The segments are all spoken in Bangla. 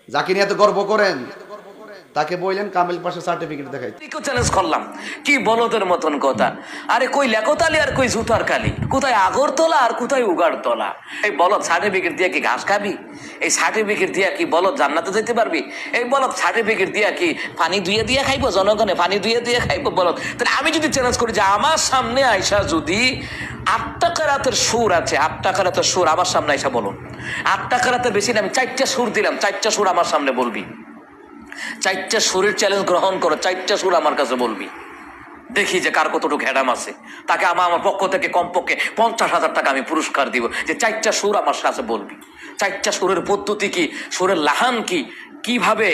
যাকে নিয়ে এত গর্ব করেন তাকে বললেন কামেল পাশে সার্টিফিকেট দেখাই। চ্যালেঞ্জ করলাম, কি বলদের মতন কথা। আরে কই লেকতালি আর কই জুতার কালি, কোথায় আগরতলা আর কোথায় উগারতলা। এই বলদ সার্টিফিকেট দিয়ে কি ঘাস খাবি? এই সার্টিফিকেট দিয়া কি বলদ জান্নাতে যেতে পারবি? এই বলদ সার্টিফিকেট দিয়া কি পানি ধুয়ে দিয়ে খাইবো? জনগণে পানি ধুয়ে দিয়ে খাইবো বলদ? তাহলে আমি যদি চ্যালেঞ্জ করি যে আমার সামনে আইসা যদি 8 টাকা রাতের সুর আছে, 8 টাকা রাতের সুর আমার সামনে আইসা বলুন, 8 টাকা রাতের বেশি না, আমি 4টা সুর দিলাম, 4টা সুর আমার সামনে বলবি, 4টা সুরের চ্যালেঞ্জ গ্রহণ করো, 4টা সুর আমার কাছে বলবি, দেখি যে কার কতটুকু হ্যাডাম আছে। তাকে আমার পক্ষ থেকে কমপক্ষে 50,000 টাকা আমি পুরস্কার দিব, যে 4টা সুর আমার কাছে বলবি। 4টা সুরের পদ্ধতি কি, সুরের লাহান কি, কিভাবে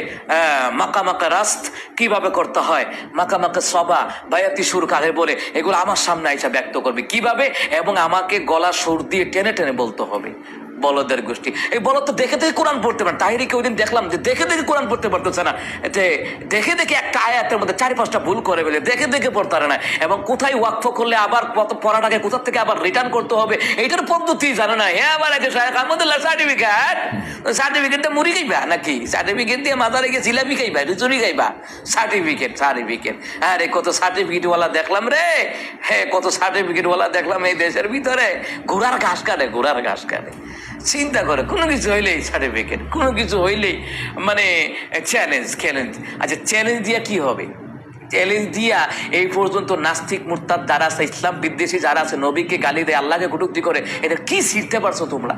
মাকামাকা রাস্ত কিভাবে করতে হয়, মাকামাকা সবা বায়াতি সুর কারে বলে, এগুলো আমার সামনে আইসা ব্যক্ত করবে কিভাবে, এবং আমাকে গলা সুর দিয়ে টেনে টেনে বলতে হবে। বলদের গোষ্ঠী, এই বলদ তো দেখে দেখে কোরআন পড়তে পারে। তাহিরিকে ওই দিন দেখলাম যে দেখে দেখে কোরআন পড়তে পারতেছে না, যে দেখে দেখে একটা আয়াতের মধ্যে 4-5টা ভুল করে ফেলে, দেখে দেখে পড়তে পারে না, এবং কোথায় ওয়াকফ করলে আবার কত পড়াটাকে কোথা থেকে আবার রিটার্ন করতে হবে এইটার পদ্ধতি জানে না। হ্যাঁ, আবার সার্টিফিকেট, সার্টিফিকেটটা মুড়ি খাইবা নাকি? সার্টিফিকেট দিয়ে মাথারে গিয়ে জিলাপি খাইবা, চুরি খাইবা? সার্টিফিকেট, সার্টিফিকেট, হ্যাঁ রে, কত সার্টিফিকেটওয়ালা দেখলাম রে, হ্যাঁ কত সার্টিফিকেটওয়ালা দেখলাম এই দেশের ভিতরে, ঘোড়ার ঘাস কাটে, ঘোড়ার ঘাস কাটে। চিন্তা করে, কোনো কিছু হইলেই সার্টিফিকেট, কোনো কিছু হইলেই মানে চ্যালেঞ্জ, চ্যালেঞ্জ। আচ্ছা, চ্যালেঞ্জ দিয়া কি হবে? চ্যালেঞ্জ দিয়া এই পর্যন্ত নাস্তিক মুরতাদ যারা আছে, ইসলাম বিদ্বেষী যারা আছে, নবীকে গালি দেয়, আল্লাহকে কটূক্তি করে, এটা কি শিখতে পারছো তোমরা?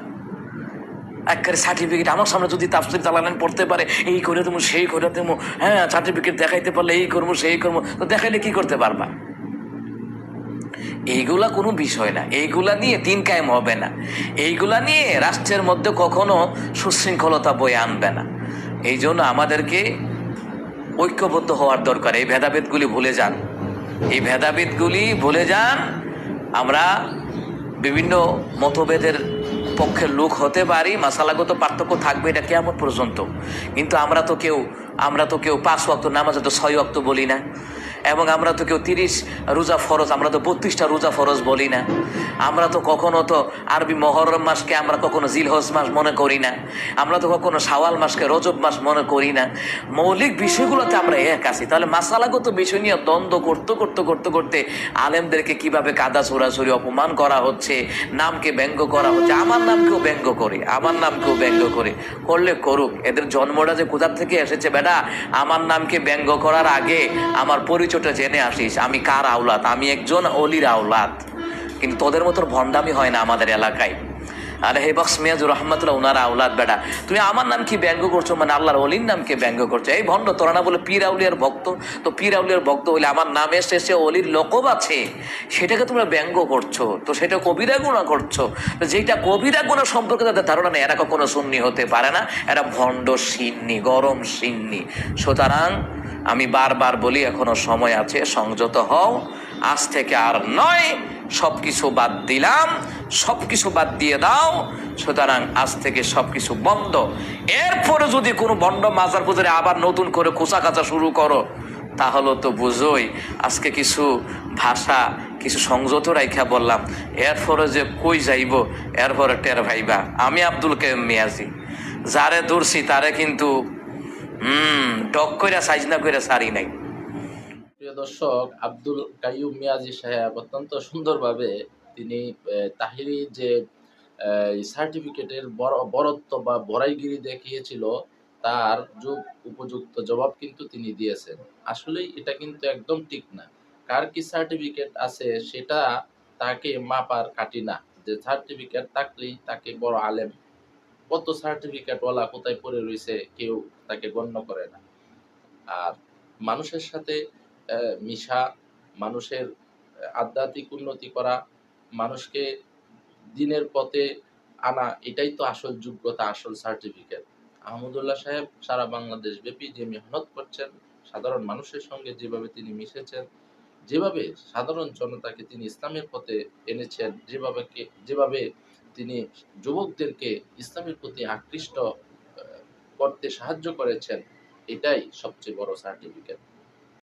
একবারে সার্টিফিকেট আমার সামনে যদি তাফসীর জালালাইন পড়তে পারে, এই করে দেবো, সেই করে দেবো, হ্যাঁ সার্টিফিকেট দেখাইতে পারলে এই করবো সেই করবো, তো দেখাইলে কি করতে পারবা? এইগুলা কোনো বিষয় না, এইগুলা নিয়ে দিন কায়েম হবে না, এইগুলা নিয়ে রাষ্ট্রের মধ্যে কখনো সুশৃঙ্খলতা বয়ে আনবে না। এই জন্য আমাদেরকে ঐক্যবদ্ধ হওয়ার দরকার। এই ভেদাভেদগুলি ভুলে যান, এই ভেদাভেদগুলি ভুলে যান। আমরা বিভিন্ন মতভেদের পক্ষের লোক হতে পারি, মাসালাগত পার্থক্য থাকবে, এটা কিয়ামত পর্যন্ত। কিন্তু আমরা তো কেউ 5 ওয়াক্ত নামাজ তো 6 ওয়াক্ত বলি না, এবং আমরা তো কেউ 30 রোজা ফরজ, আমরা তো 32টা রোজা ফরজ বলি না। আমরা তো কখনো তো আরবি মহরম মাসকে আমরা কখনো জিলহজ মাস মনে করি না, আমরা তো কখনো শাওয়াল মাসকে রজব মাস মনে করি না। মৌলিক বিষয়গুলোতে আমরা এক আছি। তাহলে মাসালাগত বিষয় নিয়ে দ্বন্দ্ব করতে করতে করতে করতে আলেমদেরকে কিভাবে কাদা ছোড়াছুড়ি, অপমান করা হচ্ছে, নামকে ব্যঙ্গ করা হচ্ছে। আমার নামকেও ব্যঙ্গ করে, আমার নামকেও ব্যঙ্গ করে, করলে করুক, এদের জন্মটা যে কোথা থেকে এসেছে বেটা। আমার নামকে ব্যঙ্গ করার আগে আমার পরিচয়টা জেনে আসিস, আমি কার আওলাদ। আমি একজন অলির আওলাদ, কিন্তু তোদের মতো ভণ্ডামি হয় না আমাদের এলাকায়। আরে হে বক্স মিয়াজুর রহমতুল্লাহ, ওনার আওলাদ বেটা, তুমি আমার নাম কি ব্যঙ্গ করছো, মানে আল্লাহর অলির নামকে ব্যঙ্গ করছো। এই ভণ্ড, তোরা না বলে পীর আউলিয়ার ভক্ত, তো পীর আউলিয়ার ভক্ত হইলে আমার নামে শেষে অলির লকব আছে, সেটাকে তোমরা ব্যঙ্গ করছো, তো সেটা কবিরা গুণা করছো। তো যেটা কবিরা গুণা সম্পর্কে তাদের ধারণা নেই, এরা কখনো সুন্নি হতে পারে না, এরা ভণ্ড সিন্নি, গরম সিন্নি। সুতরাং আমি বারবার বলি, এখনো সময় আছে, সংযত হও। আজ থেকে আর নয়, সব কিছু বাদ দিলাম, সব কিছু বাদ দিয়ে দাও। সুতরাং আজ থেকে সব কিছু বন্ধ। এরপরে যদি কোনো বন্ড মাজার পুজোরে আবার নতুন করে খোঁচা কাচা শুরু করো, তাহলে তো বুঝোই আজকে কিছু ভাষা, কিছু সংযত রাইখা বললাম। এরপরে যে কই যাইব, এরপরে টের ভাইবা। আমি আব্দুল কাইয়ুম মিয়াজি, যারে ধরছি তারে কিন্তু ডক কইরা সাইজ না কইরা সারি নাই। প্রিয় দর্শক, আব্দুল কাইয়ুম মিয়াজি সাহেব অত্যন্ত সুন্দরভাবে তিনি তাহিরি যে সার্টিফিকেটের বরত্ব বা বড়াইগিরি দেখিয়েছিল, তার উপযুক্ত জবাব কিন্তু তিনি দিয়েছেন। আসলেই এটা কিন্তু একদম ঠিক না। কার কি সার্টিফিকেট আছে সেটা তাকে মাপার কাঠি না, যে সার্টিফিকেট থাকলেই তাকে বড় আলেম। কত সার্টিফিকেটওয়ালা কোথায় পড়ে রয়েছে, কেউ তাকে গণ্য করে না। আর মানুষের সাথে মিশা, মানুষের আধ্যাত্মিক উন্নতি করা, মানুষকে দিনের পথে আনা, এটাই তো আসল যোগ্যতা, আসল সার্টিফিকেট। আহমদুল্লাহ সাহেব সারা বাংলাদেশ ব্যাপী যে মেহনত করছেন, সাধারণ মানুষের সঙ্গে যেভাবে তিনি মিশেছেন, যেভাবে সাধারণ জনতাকে তিনি ইসলামের পথে এনেছেন, যেভাবে তিনি যুবকদেরকে ইসলামের প্রতি আকৃষ্ট করতে সাহায্য করেছেন, এটাই সবচেয়ে বড় সার্টিফিকেট।